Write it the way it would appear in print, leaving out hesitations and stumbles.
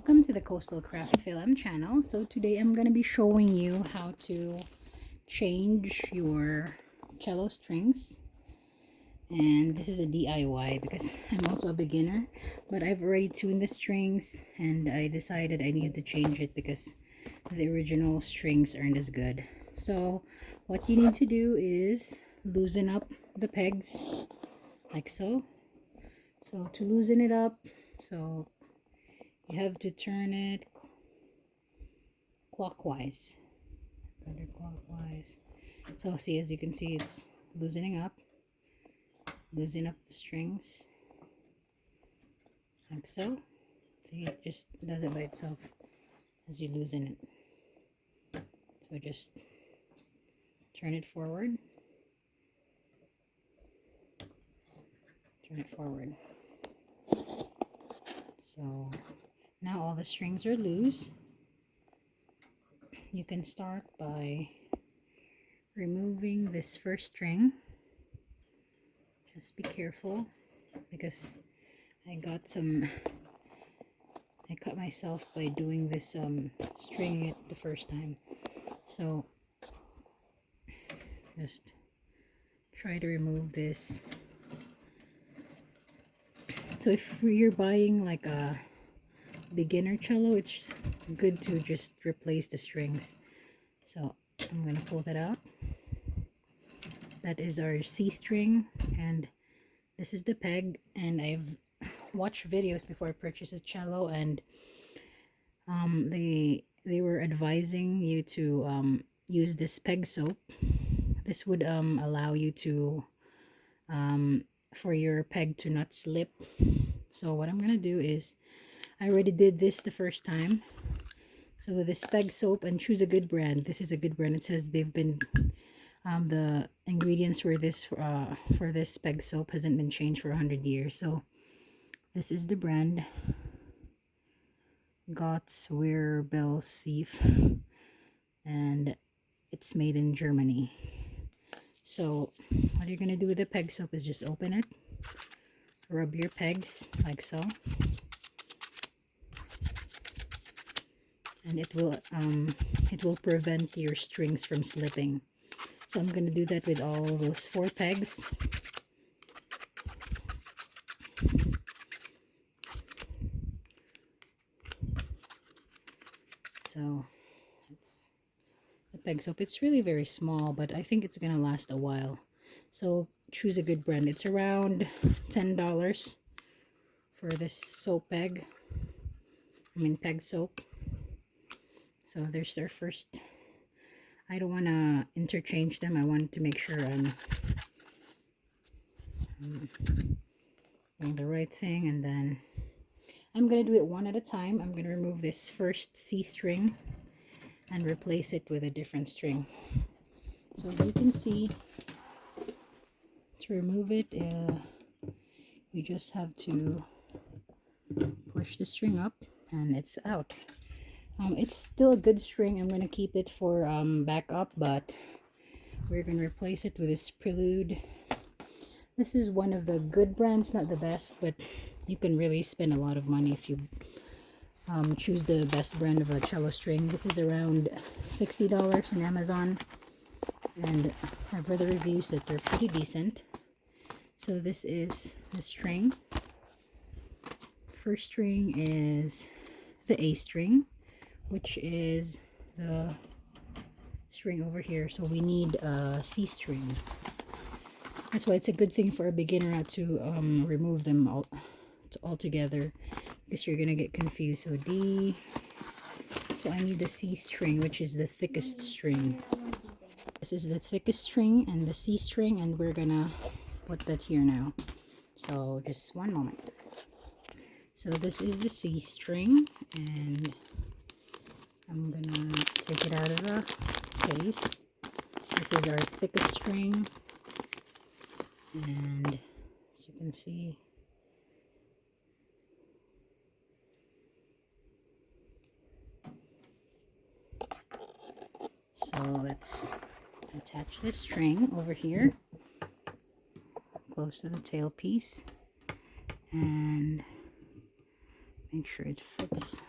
Welcome to the Coastal Craft Film channel. So today I'm going to be showing you how to change your cello strings. And this is a DIY because I'm also a beginner, but I've already tuned the strings and I decided I needed to change it because the original strings aren't as good. So what you need to do is loosen up the pegs like so. So to loosen it up, so you have to turn it clockwise, counterclockwise. So see, as you can see, it's loosening up. Loosen up the strings like so. See, it just does it by itself as you loosen it. So just turn it forward. Turn it forward. So now all the strings are loose. You can start by removing this first string. Just be careful because I cut myself by doing this stringing it the first time. So just try to remove this. So if you're buying like a beginner cello, it's good to just replace the strings. So I'm gonna pull that out. That is our C string, and this is the peg. And I've watched videos before I purchased a cello, and they were advising you to use this peg soap. This would allow you to for your peg to not slip. So what I'm gonna do is, I already did this the first time. So this peg soap, and choose a good brand. This is a good brand. It says they've been the ingredients for this peg soap hasn't been changed for 100 years. So this is the brand, Gottswirbelsief, and it's made in Germany. So what you're gonna do with the peg soap is just open it, rub your pegs like so, and it will prevent your strings from slipping. So I'm going to do that with all those 4 pegs. So it's the peg soap. It's really very small, but I think it's going to last a while. So choose a good brand. It's around $10 for this soap peg. Peg soap. So there's our first. I don't want to interchange them. I want to make sure I'm doing the right thing, and then I'm going to do it one at a time. I'm going to remove this first C string and replace it with a different string. So as you can see, to remove it, you just have to push the string up and it's out. It's still a good string. I'm going to keep it for backup, but we're going to replace it with this Prelude. This is one of the good brands, not the best, but you can really spend a lot of money if you choose the best brand of a cello string. This is around $60 in Amazon, and I've read the reviews that they're pretty decent. So this is the string. First string is the A string, which is the string over here. So we need a C string. That's why it's a good thing for a beginner not to remove them all together, because you're gonna get confused. So D. So I need the C string, which is the thickest string. This is the thickest string and the C string, and we're gonna put that here now. So just one moment. So this is the C string, and I'm gonna take it out of the case. This is our thickest string, and as you can see, so let's attach this string over here close to the tail piece and make sure it fits